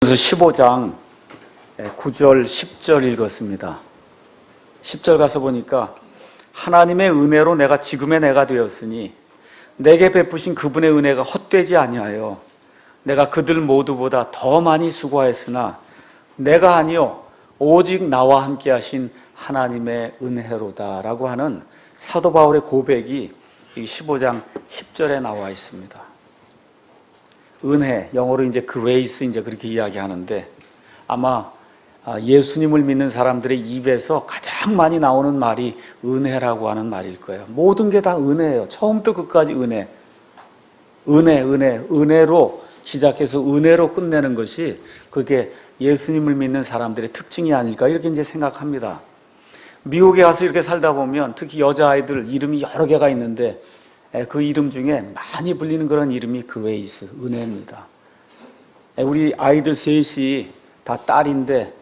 그래서 15장 9절 10절 읽었습니다. 10절 가서 보니까 하나님의 은혜로 내가 지금의 내가 되었으니 내게 베푸신 그분의 은혜가 헛되지 아니하여 내가 그들 모두보다 더 많이 수고하였으나 내가 아니요 오직 나와 함께 하신 하나님의 은혜로다 라고 하는 사도 바울의 고백이 15장 10절에 나와 있습니다. 은혜, 영어로 이제 그레이스 이제 그렇게 이야기하는데 아마 예수님을 믿는 사람들의 입에서 가장 많이 나오는 말이 은혜라고 하는 말일 거예요. 모든 게 다 은혜예요. 처음부터 끝까지 은혜. 은혜로 시작해서 은혜로 끝내는 것이 그게 예수님을 믿는 사람들의 특징이 아닐까 이렇게 이제 생각합니다. 미국에 가서 이렇게 살다 보면 특히 여자아이들 이름이 여러 개가 있는데 그 이름 중에 많이 불리는 그런 이름이 그레이스, 은혜입니다. 우리 아이들 셋이 다 딸인데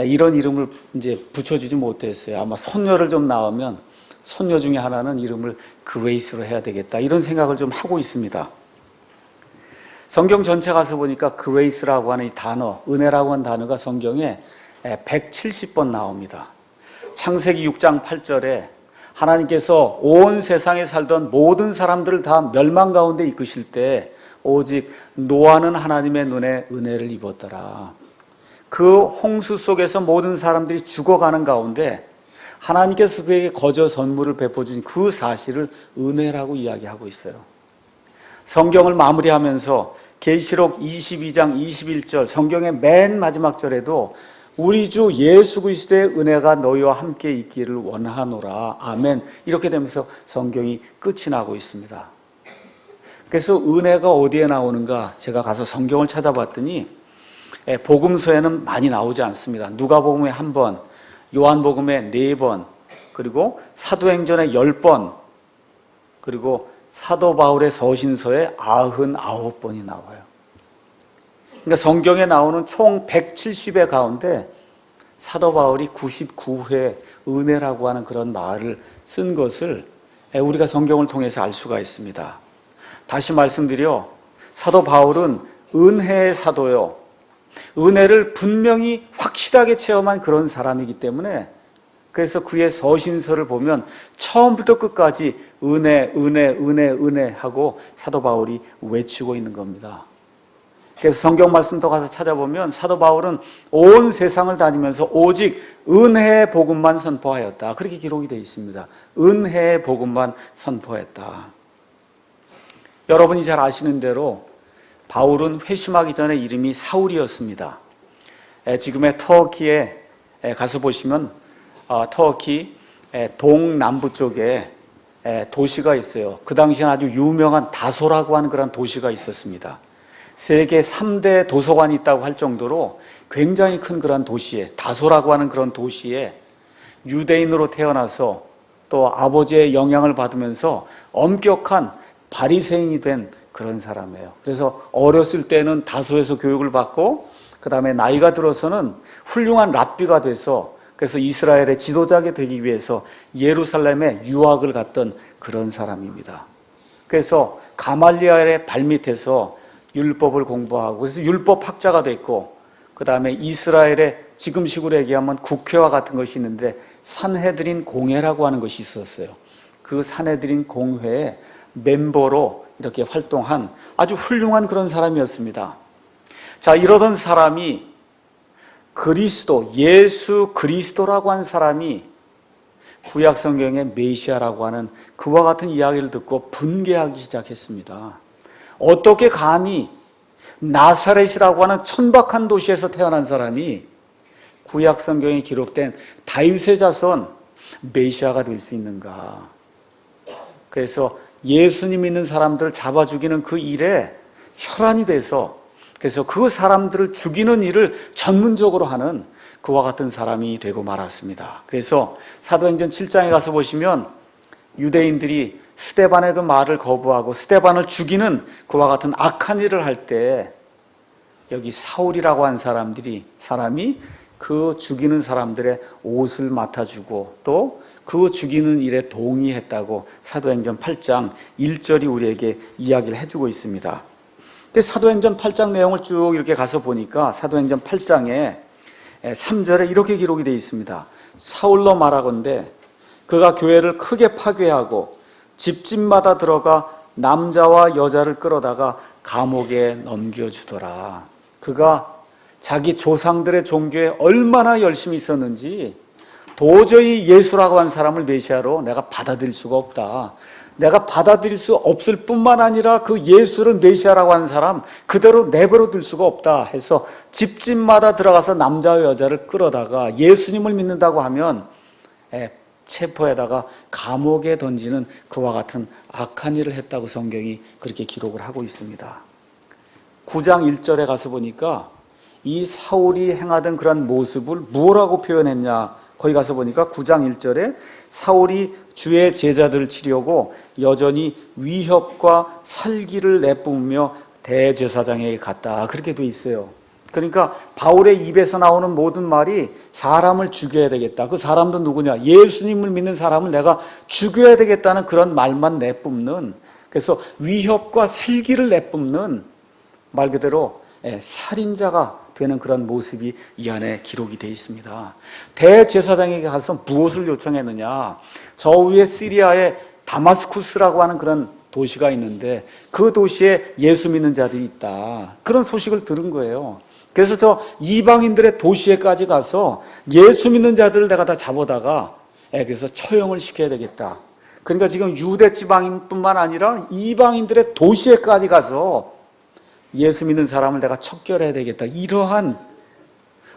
이런 이름을 이제 붙여주지 못했어요. 아마 손녀를 좀 낳으면 손녀 중에 하나는 이름을 그레이스로 해야 되겠다 이런 생각을 좀 하고 있습니다. 성경 전체 가서 보니까 그레이스라고 하는 이 단어, 은혜라고 하는 단어가 성경에 170번 나옵니다. 창세기 6장 8절에 하나님께서 온 세상에 살던 모든 사람들을 다 멸망 가운데 이끄실 때 오직 노아는 하나님의 눈에 은혜를 입었더라. 그 홍수 속에서 모든 사람들이 죽어가는 가운데 하나님께서 그에게 거저 선물을 베풀어주신 그 사실을 은혜라고 이야기하고 있어요. 성경을 마무리하면서 계시록 22장 21절 성경의 맨 마지막 절에도 우리 주 예수 그리스도의 은혜가 너희와 함께 있기를 원하노라. 아멘. 이렇게 되면서 성경이 끝이 나고 있습니다. 그래서 은혜가 어디에 나오는가 제가 가서 성경을 찾아봤더니 복음서에는 많이 나오지 않습니다. 누가복음에 1번, 요한복음에 4번, 그리고 사도행전에 10번, 그리고 사도 바울의 서신서에 99번이 나와요. 그러니까 성경에 나오는 총 170회 가운데 사도 바울이 99회 은혜라고 하는 그런 말을 쓴 것을 우리가 성경을 통해서 알 수가 있습니다. 다시 말씀드려 사도 바울은 은혜의 사도요. 은혜를 분명히 확실하게 체험한 그런 사람이기 때문에 그래서 그의 서신서를 보면 처음부터 끝까지 은혜 하고 사도 바울이 외치고 있는 겁니다. 그래서 성경 말씀 더 가서 찾아보면 사도 바울은 온 세상을 다니면서 오직 은혜의 복음만 선포하였다. 그렇게 기록이 되어 있습니다. 은혜의 복음만 선포했다. 여러분이 잘 아시는 대로 바울은 회심하기 전에 이름이 사울이었습니다. 지금의 터키에 가서 보시면 터키 동남부 쪽에 도시가 있어요. 그 당시에는 아주 유명한 다소라고 하는 그런 도시가 있었습니다. 세계 3대 도서관이 있다고 할 정도로 굉장히 큰 그런 도시에 다소라고 하는 그런 도시에 유대인으로 태어나서 또 아버지의 영향을 받으면서 엄격한 바리새인이 된 그런 사람이에요. 그래서 어렸을 때는 다소에서 교육을 받고 그 다음에 나이가 들어서는 훌륭한 랍비가 돼서 그래서 이스라엘의 지도자가 되기 위해서 예루살렘에 유학을 갔던 그런 사람입니다. 그래서 가말리엘의 발밑에서 율법을 공부하고 그래서 율법학자가 됐고 그 다음에 이스라엘의 지금식으로 얘기하면 국회와 같은 것이 있는데 산헤드린 공회라고 하는 것이 있었어요. 그 산헤드린 공회의 멤버로 이렇게 활동한 아주 훌륭한 그런 사람이었습니다. 자, 이러던 사람이 예수 그리스도라고 한 사람이 구약 성경의 메시아라고 하는 그와 같은 이야기를 듣고 분개하기 시작했습니다. 어떻게 감히 나사렛이라고 하는 천박한 도시에서 태어난 사람이 구약 성경에 기록된 다윗의 자손 메시아가 될 수 있는가? 그래서 예수님 믿는 사람들을 잡아 죽이는 그 일에 혈안이 돼서 그래서 그 사람들을 죽이는 일을 전문적으로 하는 그와 같은 사람이 되고 말았습니다. 그래서 사도행전 7장에 가서 보시면 유대인들이 스데반의 그 말을 거부하고 스데반을 죽이는 그와 같은 악한 일을 할 때 여기 사울이라고 한 사람이 그 죽이는 사람들의 옷을 맡아주고 또 그 죽이는 일에 동의했다고 사도행전 8장 1절이 우리에게 이야기를 해주고 있습니다. 사도행전 8장 내용을 쭉 이렇게 가서 보니까 사도행전 8장에 3절에 이렇게 기록이 되어 있습니다. 사울로 말하건대 그가 교회를 크게 파괴하고 집집마다 들어가 남자와 여자를 끌어다가 감옥에 넘겨주더라. 그가 자기 조상들의 종교에 얼마나 열심히 있었는지 도저히 예수라고 한 사람을 메시아로 내가 받아들일 수가 없다. 내가 받아들일 수 없을 뿐만 아니라 그 예수를 메시아라고 하는 사람 그대로 내버려 둘 수가 없다 해서 집집마다 들어가서 남자와 여자를 끌어다가 예수님을 믿는다고 하면 체포에다가 감옥에 던지는 그와 같은 악한 일을 했다고 성경이 그렇게 기록을 하고 있습니다. 9장 1절에 가서 보니까 이 사울이 행하던 그런 모습을 뭐라고 표현했냐, 거기 가서 보니까 9장 1절에 사울이 주의 제자들을 치려고 여전히 위협과 살기를 내뿜으며 대제사장에게 갔다, 그렇게 돼 있어요. 그러니까 바울의 입에서 나오는 모든 말이 사람을 죽여야 되겠다, 그 사람도 누구냐, 예수님을 믿는 사람을 내가 죽여야 되겠다는 그런 말만 내뿜는, 그래서 위협과 살기를 내뿜는 말 그대로 살인자가 되는 그런 모습이 이 안에 기록이 되어 있습니다. 대제사장에게 가서 무엇을 요청했느냐, 저 위에 시리아의 다마스쿠스라고 하는 그런 도시가 있는데 그 도시에 예수 믿는 자들이 있다, 그런 소식을 들은 거예요. 그래서 저 이방인들의 도시에까지 가서 예수 믿는 자들을 내가 다 잡아다가 그래서 처형을 시켜야 되겠다. 그러니까 지금 유대 지방인뿐만 아니라 이방인들의 도시에까지 가서 예수 믿는 사람을 내가 척결해야 되겠다, 이러한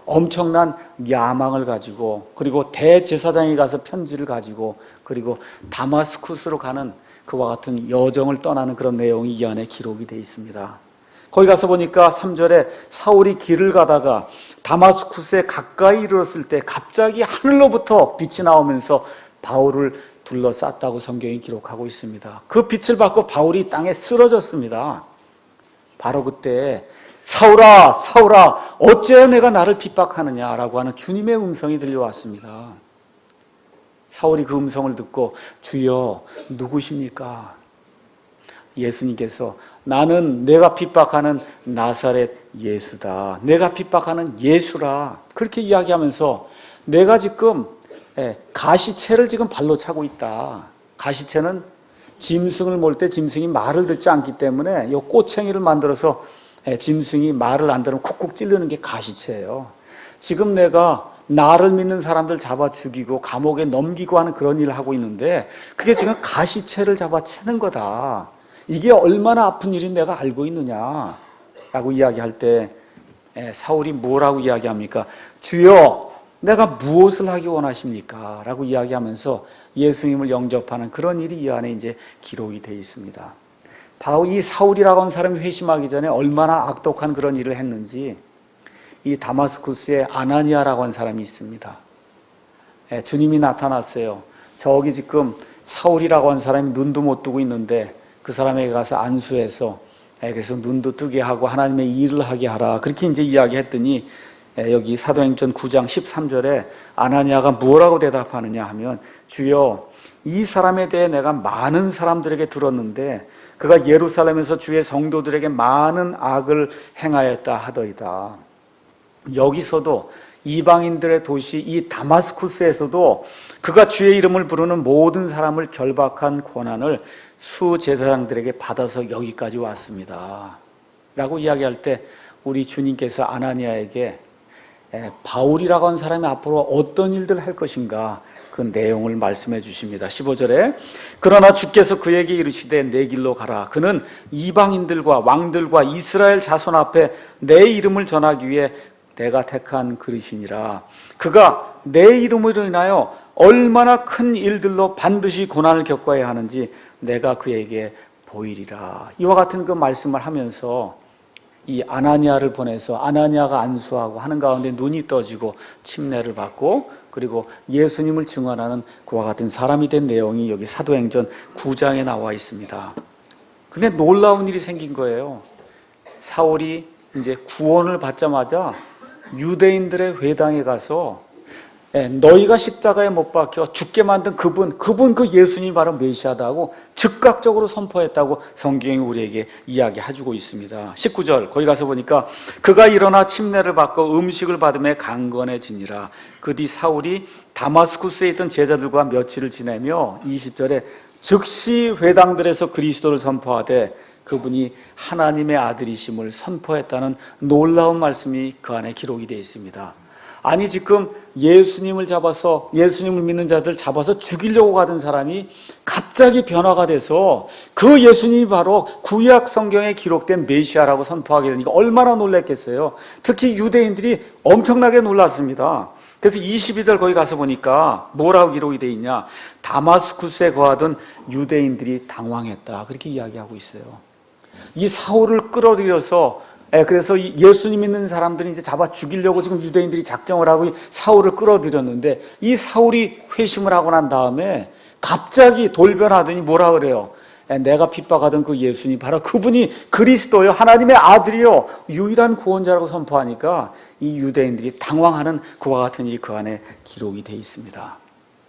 엄청난 야망을 가지고, 그리고 대제사장에 가서 편지를 가지고, 그리고 다마스쿠스로 가는 그와 같은 여정을 떠나는 그런 내용이 이 안에 기록이 되어 있습니다. 거기 가서 보니까 3절에 사울이 길을 가다가 다마스쿠스에 가까이 이르렀을 때 갑자기 하늘로부터 빛이 나오면서 바울을 둘러쌌다고 성경이 기록하고 있습니다. 그 빛을 받고 바울이 땅에 쓰러졌습니다. 바로 그때 사울아 사울아 어찌하여 내가 나를 핍박하느냐라고 하는 주님의 음성이 들려왔습니다. 사울이 그 음성을 듣고 주여 누구십니까? 예수님께서 나는 내가 핍박하는 나사렛 예수다, 내가 핍박하는 예수라, 그렇게 이야기하면서 내가 지금 가시채를 지금 발로 차고 있다. 가시채는 짐승을 몰 때 짐승이 말을 듣지 않기 때문에 이 꼬챙이를 만들어서 짐승이 말을 안 들으면 쿡쿡 찌르는 게 가시채예요. 지금 내가 나를 믿는 사람들 잡아 죽이고 감옥에 넘기고 하는 그런 일을 하고 있는데 그게 지금 가시채를 잡아 채는 거다. 이게 얼마나 아픈 일인 내가 알고 있느냐 라고 이야기할 때 사울이 뭐라고 이야기합니까? 주여 내가 무엇을 하기 원하십니까? 라고 이야기하면서 예수님을 영접하는 그런 일이 이 안에 이제 기록이 되어 있습니다. 바로 이 사울이라고 하는 사람이 회심하기 전에 얼마나 악독한 그런 일을 했는지 이 다마스쿠스에 아나니아라고 하는 사람이 있습니다. 주님이 나타났어요. 저기 지금 사울이라고 하는 사람이 눈도 못 뜨고 있는데 그 사람에게 가서 안수해서 그래서 눈도 뜨게 하고 하나님의 일을 하게 하라, 그렇게 이제 이야기했더니 여기 사도행전 9장 13절에 아나니아가 뭐라고 대답하느냐 하면 주여 이 사람에 대해 내가 많은 사람들에게 들었는데 그가 예루살렘에서 주의 성도들에게 많은 악을 행하였다 하더이다. 여기서도 이방인들의 도시 이 다마스쿠스에서도 그가 주의 이름을 부르는 모든 사람을 결박한 권한을 수제사장들에게 받아서 여기까지 왔습니다 라고 이야기할 때 우리 주님께서 아나니아에게 바울이라고 하는 사람이 앞으로 어떤 일들을 할 것인가 그 내용을 말씀해 주십니다. 15절에 그러나 주께서 그에게 이르시되 내 길로 가라. 그는 이방인들과 왕들과 이스라엘 자손 앞에 내 이름을 전하기 위해 내가 택한 그릇이니라. 그가 내 이름으로 인하여 얼마나 큰 일들로 반드시 고난을 겪어야 하는지 내가 그에게 보이리라. 이와 같은 그 말씀을 하면서 이 아나니아를 보내서 아나니아가 안수하고 하는 가운데 눈이 떠지고 침례를 받고 그리고 예수님을 증언하는 그와 같은 사람이 된 내용이 여기 사도행전 9장에 나와 있습니다. 근데 놀라운 일이 생긴 거예요. 사울이 이제 구원을 받자마자 유대인들의 회당에 가서 너희가 십자가에 못 박혀 죽게 만든 그분 그 예수님이 바로 메시아다고 즉각적으로 선포했다고 성경이 우리에게 이야기해주고 있습니다. 19절 거기 가서 보니까 그가 일어나 침례를 받고 음식을 받음에 강건해지니라. 그 뒤 사울이 다마스쿠스에 있던 제자들과 며칠을 지내며 20절에 즉시 회당들에서 그리스도를 선포하되 그분이 하나님의 아들이심을 선포했다는 놀라운 말씀이 그 안에 기록이 되어 있습니다. 아니 지금 예수님을 믿는 자들 잡아서 죽이려고 가던 사람이 갑자기 변화가 돼서 그 예수님이 바로 구약 성경에 기록된 메시아라고 선포하게 되니까 얼마나 놀랐겠어요. 특히 유대인들이 엄청나게 놀랐습니다. 그래서 22절 거기 가서 보니까 뭐라고 기록이 되어 있냐, 다마스쿠스에 거하던 유대인들이 당황했다 그렇게 이야기하고 있어요. 이 사울을 끌어들여서 그래서 예수님 믿는 사람들이 이제 잡아 죽이려고 지금 유대인들이 작정을 하고 사울을 끌어들였는데 이 사울이 회심을 하고 난 다음에 갑자기 돌변하더니 뭐라 그래요? 내가 핍박하던 그 예수님 바로 그분이 그리스도요 하나님의 아들이요 유일한 구원자라고 선포하니까 이 유대인들이 당황하는 그와 같은 일이 그 안에 기록이 되어 있습니다.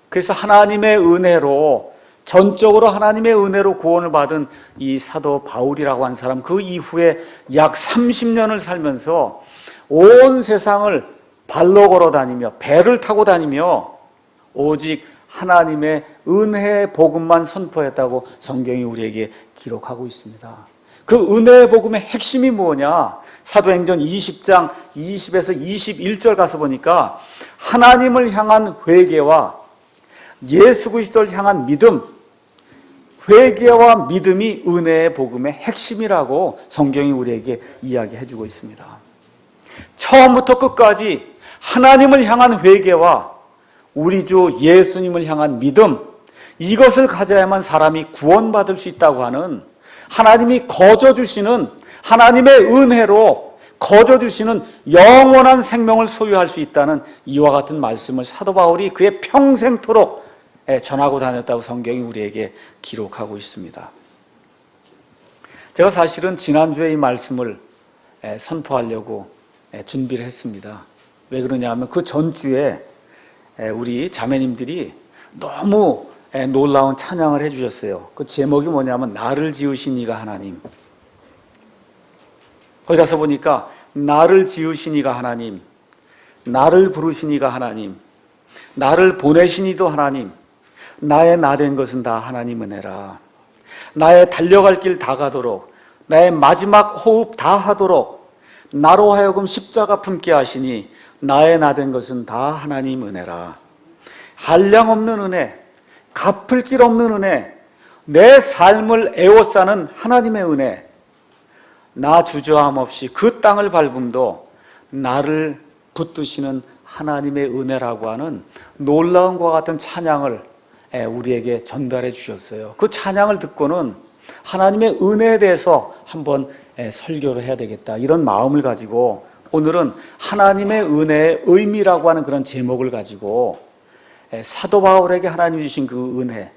그래서 하나님의 은혜로 전적으로 하나님의 은혜로 구원을 받은 이 사도 바울이라고 한 사람, 그 이후에 약 30년을 살면서 온 세상을 발로 걸어 다니며 배를 타고 다니며 오직 하나님의 은혜의 복음만 선포했다고 성경이 우리에게 기록하고 있습니다. 그 은혜의 복음의 핵심이 뭐냐? 사도행전 20장 20에서 21절 가서 보니까 하나님을 향한 회개와 예수 그리스도를 향한 믿음, 회개와 믿음이 은혜의 복음의 핵심이라고 성경이 우리에게 이야기해주고 있습니다. 처음부터 끝까지 하나님을 향한 회개와 우리 주 예수님을 향한 믿음, 이것을 가져야만 사람이 구원받을 수 있다고 하는 하나님이 거저주시는 하나님의 은혜로 거저주시는 영원한 생명을 소유할 수 있다는 이와 같은 말씀을 사도 바울이 그의 평생토록 전하고 다녔다고 성경이 우리에게 기록하고 있습니다. 제가 사실은 지난주에 이 말씀을 선포하려고 준비를 했습니다. 왜 그러냐면 그 전주에 우리 자매님들이 너무 놀라운 찬양을 해주셨어요. 그 제목이 뭐냐면 나를 지으신 이가 하나님. 거기 가서 보니까 나를 지으신 이가 하나님, 나를 부르신 이가 하나님, 나를 보내신 이도 하나님, 나의 나 된 것은 다 하나님 은혜라. 나의 달려갈 길 다 가도록, 나의 마지막 호흡 다 하도록 나로 하여금 십자가 품게 하시니 나의 나 된 것은 다 하나님 은혜라. 한량없는 은혜, 갚을 길 없는 은혜, 내 삶을 에워싸는 하나님의 은혜, 나 주저함 없이 그 땅을 밟음도 나를 붙드시는 하나님의 은혜라고 하는 놀라운 것과 같은 찬양을 우리에게 전달해 주셨어요. 그 찬양을 듣고는 하나님의 은혜에 대해서 한번 설교를 해야 되겠다 이런 마음을 가지고 오늘은 하나님의 은혜의 의미라고 하는 그런 제목을 가지고 사도 바울에게 하나님이 주신 그 은혜,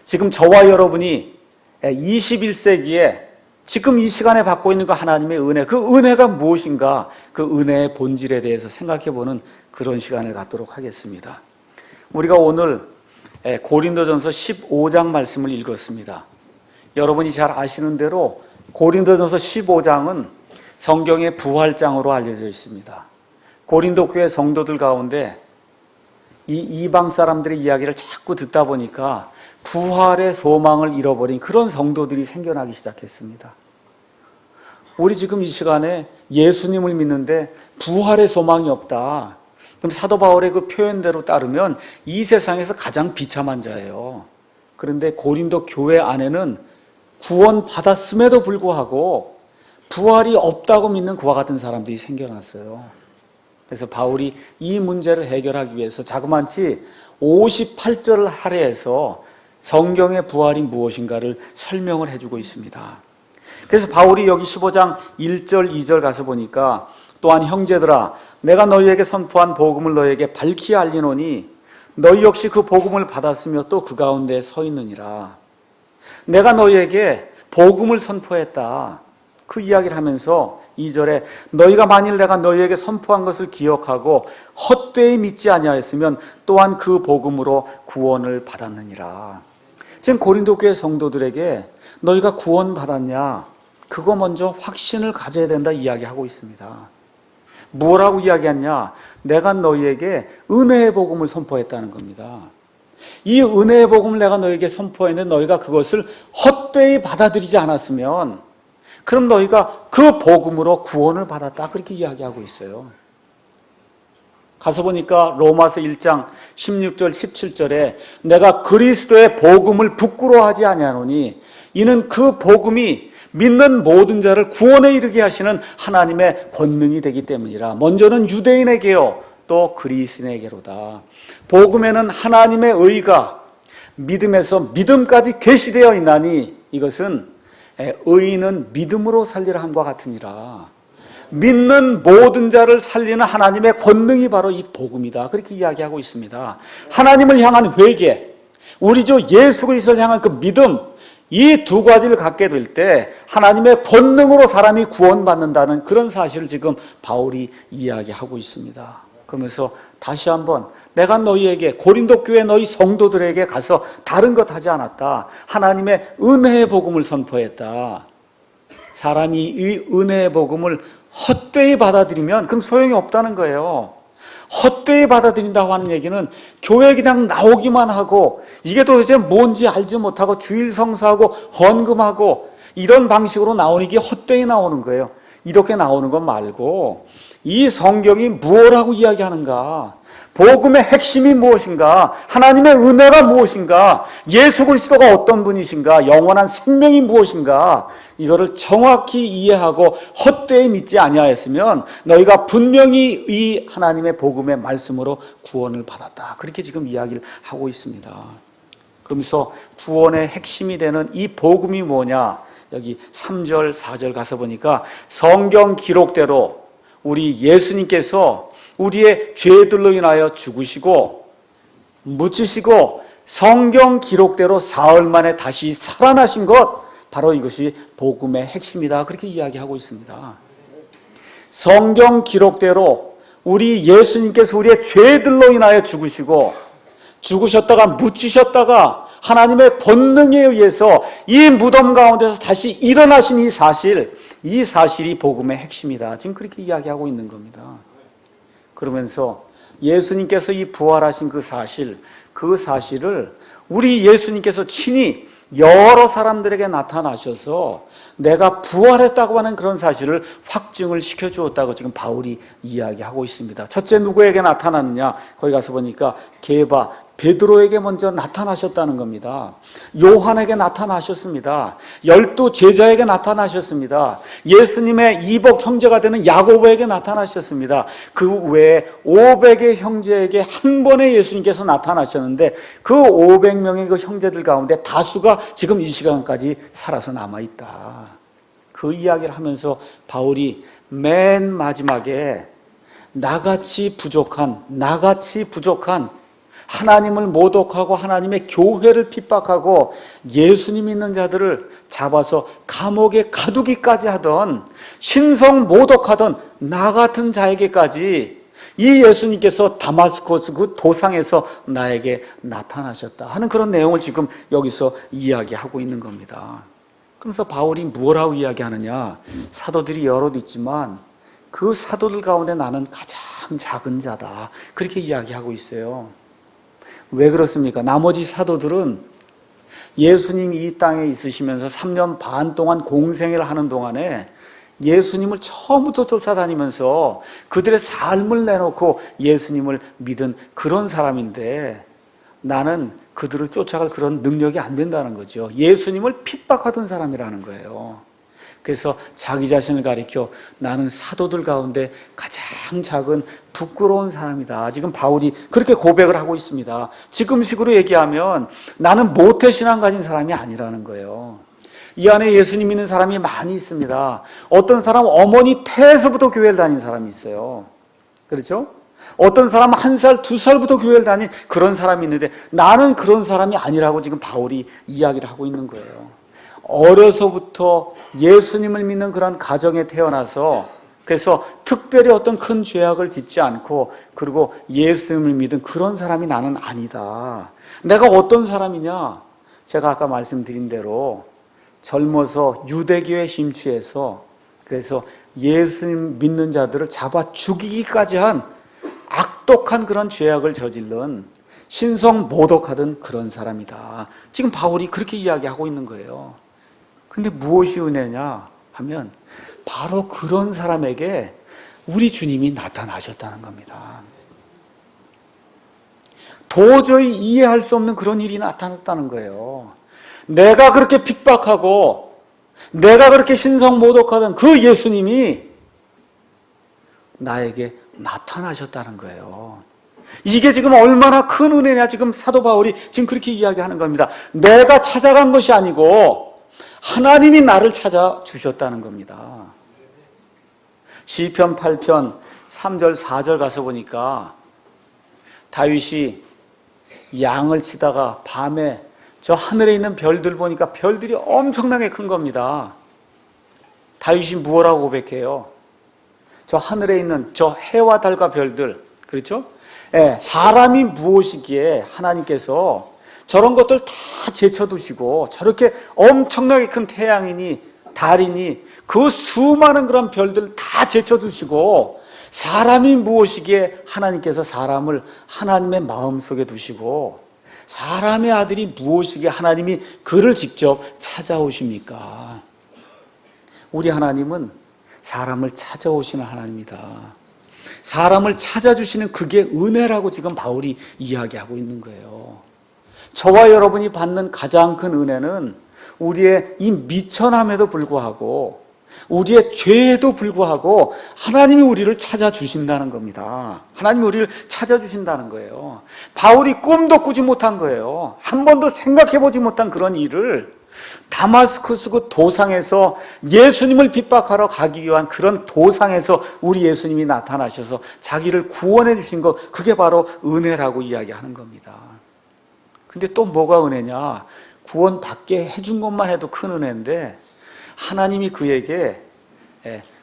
지금 저와 여러분이 21세기에 지금 이 시간에 받고 있는 그 하나님의 은혜, 그 은혜가 무엇인가, 그 은혜의 본질에 대해서 생각해보는 그런 시간을 갖도록 하겠습니다. 우리가 오늘 고린도전서 15장 말씀을 읽었습니다. 여러분이 잘 아시는 대로 고린도전서 15장은 성경의 부활장으로 알려져 있습니다. 고린도 교회 성도들 가운데 이 이방 사람들의 이야기를 자꾸 듣다 보니까 부활의 소망을 잃어버린 그런 성도들이 생겨나기 시작했습니다. 우리 지금 이 시간에 예수님을 믿는데 부활의 소망이 없다. 그럼 사도 바울의 그 표현대로 따르면 이 세상에서 가장 비참한 자예요. 그런데 고린도 교회 안에는 구원 받았음에도 불구하고 부활이 없다고 믿는 그와 같은 사람들이 생겨났어요. 그래서 바울이 이 문제를 해결하기 위해서 자그마치 58절을 할애해서 성경의 부활이 무엇인가를 설명을 해주고 있습니다. 그래서 바울이 여기 15장 1절 2절 가서 보니까 또한 형제들아 내가 너희에게 선포한 복음을 너희에게 밝히 알리노니 너희 역시 그 복음을 받았으며 또 그 가운데 서 있느니라. 내가 너희에게 복음을 선포했다. 그 이야기를 하면서 2절에 너희가 만일 내가 너희에게 선포한 것을 기억하고 헛되이 믿지 아니하였으면 또한 그 복음으로 구원을 받았느니라. 지금 고린도 교회 성도들에게 너희가 구원 받았냐? 그거 먼저 확신을 가져야 된다 이야기하고 있습니다. 뭐라고 이야기했냐? 내가 너희에게 은혜의 복음을 선포했다는 겁니다. 이 은혜의 복음을 내가 너희에게 선포했는데 너희가 그것을 헛되이 받아들이지 않았으면 그럼 너희가 그 복음으로 구원을 받았다 그렇게 이야기하고 있어요. 가서 보니까 로마서 1장 16절 17절에 내가 그리스도의 복음을 부끄러워하지 아니하노니 이는 그 복음이 믿는 모든 자를 구원에 이르게 하시는 하나님의 권능이 되기 때문이라. 먼저는 유대인에게요 또 그리스인에게로다. 복음에는 하나님의 의가 믿음에서 믿음까지 계시되어 있나니 이것은 의인은 믿음으로 살리라 함과 같으니라. 믿는 모든 자를 살리는 하나님의 권능이 바로 이 복음이다 그렇게 이야기하고 있습니다. 하나님을 향한 회개, 우리 주 예수 그리스도를 향한 그 믿음, 이 두 가지를 갖게 될 때 하나님의 권능으로 사람이 구원받는다는 그런 사실을 지금 바울이 이야기하고 있습니다. 그러면서 다시 한번 내가 너희에게 고린도 교회 너희 성도들에게 가서 다른 것 하지 않았다. 하나님의 은혜의 복음을 선포했다. 사람이 이 은혜의 복음을 헛되이 받아들이면 그럼 소용이 없다는 거예요. 헛되이 받아들인다고 하는 얘기는 교회에 그냥 나오기만 하고 이게 도대체 뭔지 알지 못하고 주일 성수하고 헌금하고 이런 방식으로 나오는 게 헛되이 나오는 거예요. 이렇게 나오는 것 말고 이 성경이 무엇라고 이야기하는가? 복음의 핵심이 무엇인가? 하나님의 은혜가 무엇인가? 예수 그리스도가 어떤 분이신가? 영원한 생명이 무엇인가? 이거를 정확히 이해하고 헛되이 믿지 아니하였으면 너희가 분명히 이 하나님의 복음의 말씀으로 구원을 받았다. 그렇게 지금 이야기를 하고 있습니다. 그러면서 구원의 핵심이 되는 이 복음이 뭐냐? 여기 3절, 4절 가서 보니까 성경 기록대로 우리 예수님께서 우리의 죄들로 인하여 죽으시고 묻히시고 성경 기록대로 사흘 만에 다시 살아나신 것, 바로 이것이 복음의 핵심이다 그렇게 이야기하고 있습니다. 성경 기록대로 우리 예수님께서 우리의 죄들로 인하여 죽으셨다가 묻히셨다가 하나님의 권능에 의해서 이 무덤 가운데서 다시 일어나신 이 사실이 복음의 핵심이다. 지금 그렇게 이야기하고 있는 겁니다. 그러면서 예수님께서 이 부활하신 그 사실을 우리 예수님께서 친히 여러 사람들에게 나타나셔서 내가 부활했다고 하는 그런 사실을 확증을 시켜주었다고 지금 바울이 이야기하고 있습니다. 첫째 누구에게 나타났느냐? 거기 가서 보니까 게바 베드로에게 먼저 나타나셨다는 겁니다. 요한에게 나타나셨습니다. 12 제자에게 나타나셨습니다. 예수님의 이복 형제가 되는 야고보에게 나타나셨습니다. 그 외에 500의 형제에게 한 번에 예수님께서 나타나셨는데 그 500명의 그 형제들 가운데 다수가 지금 이 시간까지 살아서 남아있다. 그 이야기를 하면서 바울이 맨 마지막에 나같이 부족한 하나님을 모독하고 하나님의 교회를 핍박하고 예수님 믿는 자들을 잡아서 감옥에 가두기까지 하던 신성 모독하던 나 같은 자에게까지 이 예수님께서 다마스코스 그 도상에서 나에게 나타나셨다 하는 그런 내용을 지금 여기서 이야기하고 있는 겁니다. 그래서 바울이 뭐라고 이야기하느냐? 사도들이 여럿 있지만 그 사도들 가운데 나는 가장 작은 자다 그렇게 이야기하고 있어요. 왜 그렇습니까? 나머지 사도들은 예수님이 이 땅에 있으시면서 3년 반 동안 공생애를 하는 동안에 예수님을 처음부터 쫓아다니면서 그들의 삶을 내놓고 예수님을 믿은 그런 사람인데 나는 그들을 쫓아갈 그런 능력이 안 된다는 거죠. 예수님을 핍박하던 사람이라는 거예요. 그래서 자기 자신을 가리켜 나는 사도들 가운데 가장 작은 부끄러운 사람이다. 지금 바울이 그렇게 고백을 하고 있습니다. 지금식으로 얘기하면 나는 모태신앙 가진 사람이 아니라는 거예요. 이 안에 예수님 믿는 사람이 많이 있습니다. 어떤 사람 어머니 태에서부터 교회를 다닌 사람이 있어요. 그렇죠? 어떤 사람은 1살, 2살부터 교회를 다닌 그런 사람이 있는데 나는 그런 사람이 아니라고 지금 바울이 이야기를 하고 있는 거예요. 어려서부터 예수님을 믿는 그런 가정에 태어나서 그래서 특별히 어떤 큰 죄악을 짓지 않고 그리고 예수님을 믿은 그런 사람이 나는 아니다. 내가 어떤 사람이냐? 제가 아까 말씀드린 대로 젊어서 유대교에 심취해서 그래서 예수님 믿는 자들을 잡아 죽이기까지 한 악독한 그런 죄악을 저질른 신성 모독하던 그런 사람이다. 지금 바울이 그렇게 이야기하고 있는 거예요. 근데 무엇이 은혜냐 하면 바로 그런 사람에게 우리 주님이 나타나셨다는 겁니다. 도저히 이해할 수 없는 그런 일이 나타났다는 거예요. 내가 그렇게 핍박하고 내가 그렇게 신성 모독하던 그 예수님이 나에게 나타나셨다는 거예요. 이게 지금 얼마나 큰 은혜냐 지금 사도 바울이 지금 그렇게 이야기하는 겁니다. 내가 찾아간 것이 아니고 하나님이 나를 찾아주셨다는 겁니다. 시편 8편 3절 4절 가서 보니까 다윗이 양을 치다가 밤에 저 하늘에 있는 별들 보니까 별들이 엄청나게 큰 겁니다. 다윗이 무엇라고 고백해요? 저 하늘에 있는 저 해와 달과 별들, 그렇죠? 예, 사람이 무엇이기에 하나님께서 저런 것들 다 제쳐두시고 저렇게 엄청나게 큰 태양이니 달이니 그 수많은 그런 별들 다 제쳐두시고 사람이 무엇이기에 하나님께서 사람을 하나님의 마음속에 두시고 사람의 아들이 무엇이기에 하나님이 그를 직접 찾아오십니까? 우리 하나님은 사람을 찾아오시는 하나님이다. 사람을 찾아주시는 그게 은혜라고 지금 바울이 이야기하고 있는 거예요. 저와 여러분이 받는 가장 큰 은혜는 우리의 이 미천함에도 불구하고 우리의 죄에도 불구하고 하나님이 우리를 찾아주신다는 겁니다. 하나님이 우리를 찾아주신다는 거예요. 바울이 꿈도 꾸지 못한 거예요. 한 번도 생각해보지 못한 그런 일을 다마스쿠스 그 도상에서 예수님을 핍박하러 가기 위한 그런 도상에서 우리 예수님이 나타나셔서 자기를 구원해 주신 것, 그게 바로 은혜라고 이야기하는 겁니다. 근데 또 뭐가 은혜냐? 구원 받게 해준 것만 해도 큰 은혜인데 하나님이 그에게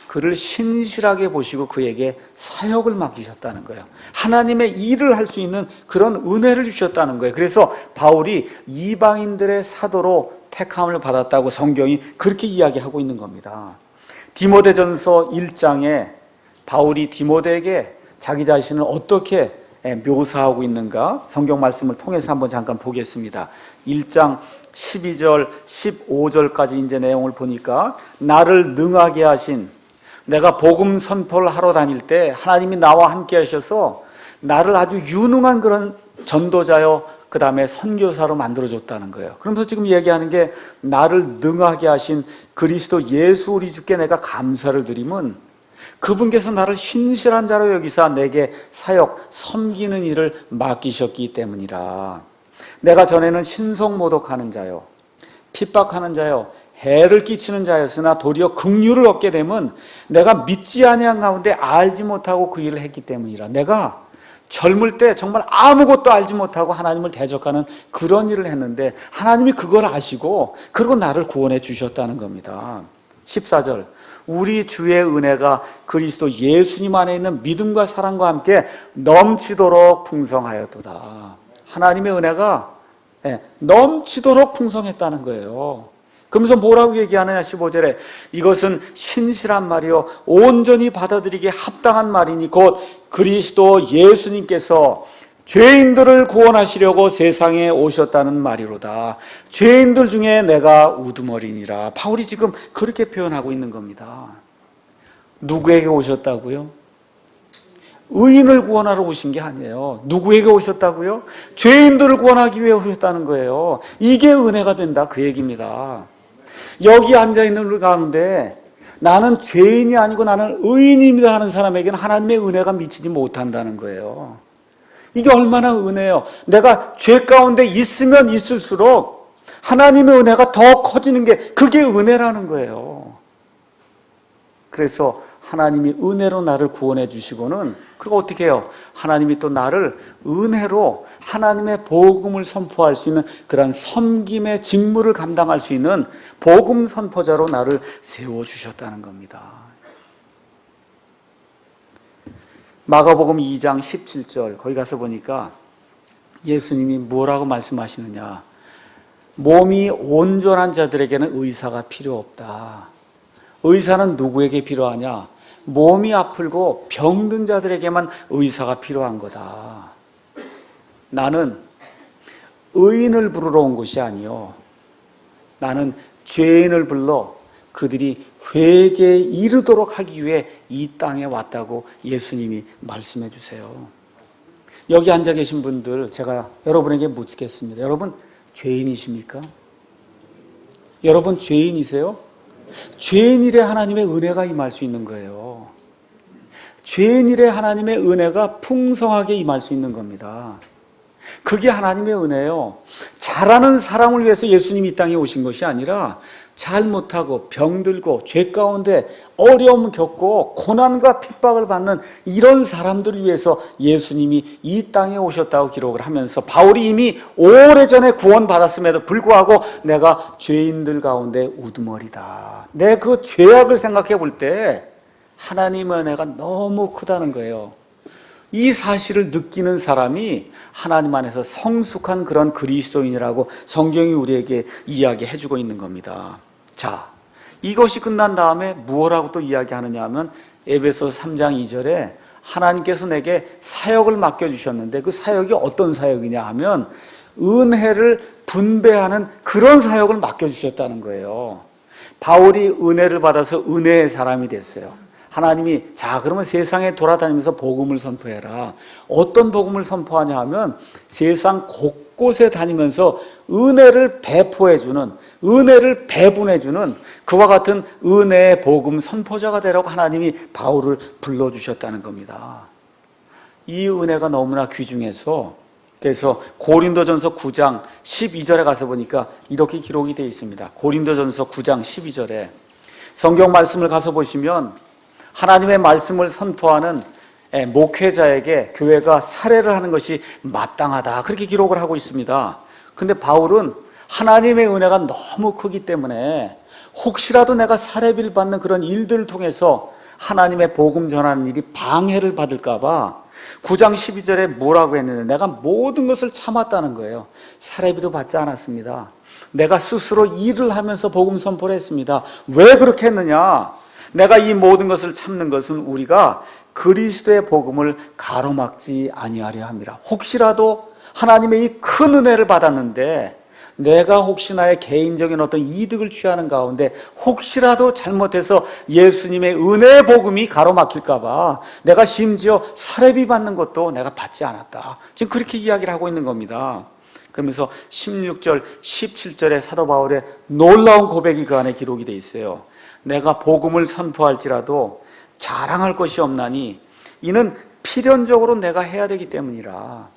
그를 신실하게 보시고 그에게 사역을 맡기셨다는 거예요. 하나님의 일을 할 수 있는 그런 은혜를 주셨다는 거예요. 그래서 바울이 이방인들의 사도로 택함을 받았다고 성경이 그렇게 이야기하고 있는 겁니다. 디모데전서 1장에 바울이 디모데에게 자기 자신을 어떻게 묘사하고 있는가 성경 말씀을 통해서 한번 잠깐 보겠습니다. 1장 12절 15절까지 이제 내용을 보니까 나를 능하게 하신, 내가 복음 선포를 하러 다닐 때 하나님이 나와 함께 하셔서 나를 아주 유능한 그런 전도자요 그 다음에 선교사로 만들어줬다는 거예요. 그러면서 지금 얘기하는 게 나를 능하게 하신 그리스도 예수 우리 주께 내가 감사를 드림은 그분께서 나를 신실한 자로 여기사 내게 사역, 섬기는 일을 맡기셨기 때문이라. 내가 전에는 신성모독하는 자요, 핍박하는 자요, 해를 끼치는 자였으나 도리어 긍휼을 얻게 되면 내가 믿지 아니한 가운데 알지 못하고 그 일을 했기 때문이라. 내가 젊을 때 정말 아무것도 알지 못하고 하나님을 대적하는 그런 일을 했는데 하나님이 그걸 아시고 그리고 나를 구원해 주셨다는 겁니다. 14절 우리 주의 은혜가 그리스도 예수님 안에 있는 믿음과 사랑과 함께 넘치도록 풍성하였도다. 하나님의 은혜가 넘치도록 풍성했다는 거예요. 그러면서 뭐라고 얘기하느냐 15절에 이것은 신실한 말이요 온전히 받아들이기에 합당한 말이니 곧 그리스도 예수님께서 죄인들을 구원하시려고 세상에 오셨다는 말이로다. 죄인들 중에 내가 우두머리니라. 바울이 지금 그렇게 표현하고 있는 겁니다. 누구에게 오셨다고요? 의인을 구원하러 오신 게 아니에요. 누구에게 오셨다고요? 죄인들을 구원하기 위해 오셨다는 거예요. 이게 은혜가 된다 그 얘기입니다. 여기 앉아있는 우리 가운데 나는 죄인이 아니고 나는 의인입니다 하는 사람에게는 하나님의 은혜가 미치지 못한다는 거예요. 이게 얼마나 은혜예요. 내가 죄 가운데 있으면 있을수록 하나님의 은혜가 더 커지는 게 그게 은혜라는 거예요. 그래서 하나님이 은혜로 나를 구원해 주시고는 그거 어떻게 해요? 하나님이 또 나를 은혜로 하나님의 복음을 선포할 수 있는 그런 섬김의 직무를 감당할 수 있는 복음 선포자로 나를 세워주셨다는 겁니다. 마가복음 2장 17절 거기 가서 보니까 예수님이 뭐라고 말씀하시느냐, 몸이 온전한 자들에게는 의사가 필요 없다. 의사는 누구에게 필요하냐? 몸이 아프고 병든 자들에게만 의사가 필요한 거다. 나는 의인을 부르러 온 것이 아니요, 나는 죄인을 불러 그들이 회개에 이르도록 하기 위해 이 땅에 왔다고 예수님이 말씀해 주세요. 여기 앉아 계신 분들, 제가 여러분에게 묻겠습니다. 여러분 죄인이십니까? 여러분 죄인이세요? 죄인이래 하나님의 은혜가 임할 수 있는 거예요. 죄인이래 하나님의 은혜가 풍성하게 임할 수 있는 겁니다. 그게 하나님의 은혜예요. 잘하는 사람을 위해서 예수님이 이 땅에 오신 것이 아니라 잘못하고 병들고 죄 가운데 어려움 겪고 고난과 핍박을 받는 이런 사람들을 위해서 예수님이 이 땅에 오셨다고 기록을 하면서, 바울이 이미 오래전에 구원받았음에도 불구하고 내가 죄인들 가운데 우두머리다, 내 그 죄악을 생각해 볼 때 하나님의 은혜가 너무 크다는 거예요. 이 사실을 느끼는 사람이 하나님 안에서 성숙한 그런 그리스도인이라고 성경이 우리에게 이야기해 주고 있는 겁니다. 자, 이것이 끝난 다음에 무엇라고 또 이야기하느냐 하면, 에베소서 3장 2절에 하나님께서 내게 사역을 맡겨주셨는데 그 사역이 어떤 사역이냐 하면 은혜를 분배하는 그런 사역을 맡겨주셨다는 거예요. 바울이 은혜를 받아서 은혜의 사람이 됐어요. 하나님이 자 그러면 세상에 돌아다니면서 복음을 선포해라. 어떤 복음을 선포하냐 하면 세상 곳곳에 다니면서 은혜를 배포해주는, 은혜를 배분해주는 그와 같은 은혜의 복음 선포자가 되라고 하나님이 바울을 불러주셨다는 겁니다. 이 은혜가 너무나 귀중해서, 그래서 고린도전서 9장 12절에 가서 보니까 이렇게 기록이 되어 있습니다. 고린도전서 9장 12절에 성경 말씀을 가서 보시면 하나님의 말씀을 선포하는 목회자에게 교회가 살해를 하는 것이 마땅하다, 그렇게 기록을 하고 있습니다. 근데 바울은 하나님의 은혜가 너무 크기 때문에 혹시라도 내가 살해비를 받는 그런 일들을 통해서 하나님의 복음 전하는 일이 방해를 받을까 봐 9장 12절에 뭐라고 했느냐, 내가 모든 것을 참았다는 거예요. 살해비도 받지 않았습니다. 내가 스스로 일을 하면서 복음 선포를 했습니다. 왜 그렇게 했느냐? 내가 이 모든 것을 참는 것은 우리가 그리스도의 복음을 가로막지 아니하려 함이라. 혹시라도 하나님의 이 큰 은혜를 받았는데 내가 혹시 나의 개인적인 어떤 이득을 취하는 가운데 혹시라도 잘못해서 예수님의 은혜의 복음이 가로막힐까 봐 내가 심지어 살해비 받는 것도 내가 받지 않았다, 지금 그렇게 이야기를 하고 있는 겁니다. 그러면서 16절, 17절에 사도 바울의 놀라운 고백이 그 안에 기록이 되어 있어요. 내가 복음을 선포할지라도 자랑할 것이 없나니 이는 필연적으로 내가 해야 되기 때문이라.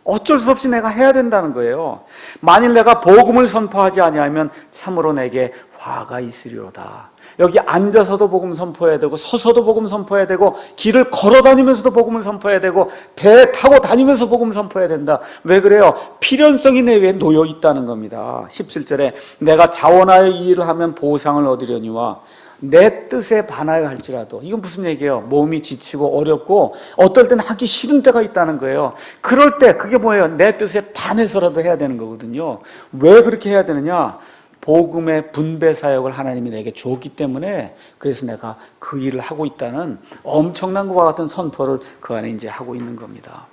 어쩔 수 없이 내가 해야 된다는 거예요. 만일 내가 복음을 선포하지 아니하면 참으로 내게 화가 있으리로다. 여기 앉아서도 복음 선포해야 되고 서서도 복음 선포해야 되고 길을 걸어 다니면서도 복음을 선포해야 되고 배 타고 다니면서 복음 선포해야 된다. 왜 그래요? 필연성이 내 위에 놓여 있다는 겁니다. 17절에 내가 자원하여 이 일을 하면 보상을 얻으려니와 내 뜻에 반하여 할지라도. 이건 무슨 얘기예요? 몸이 지치고 어렵고 어떨 때는 하기 싫은 때가 있다는 거예요. 그럴 때 그게 뭐예요? 내 뜻에 반해서라도 해야 되는 거거든요. 왜 그렇게 해야 되느냐? 복음의 분배 사역을 하나님이 내게 줬기 때문에, 그래서 내가 그 일을 하고 있다는 엄청난 것과 같은 선포를 그 안에 이제 하고 있는 겁니다.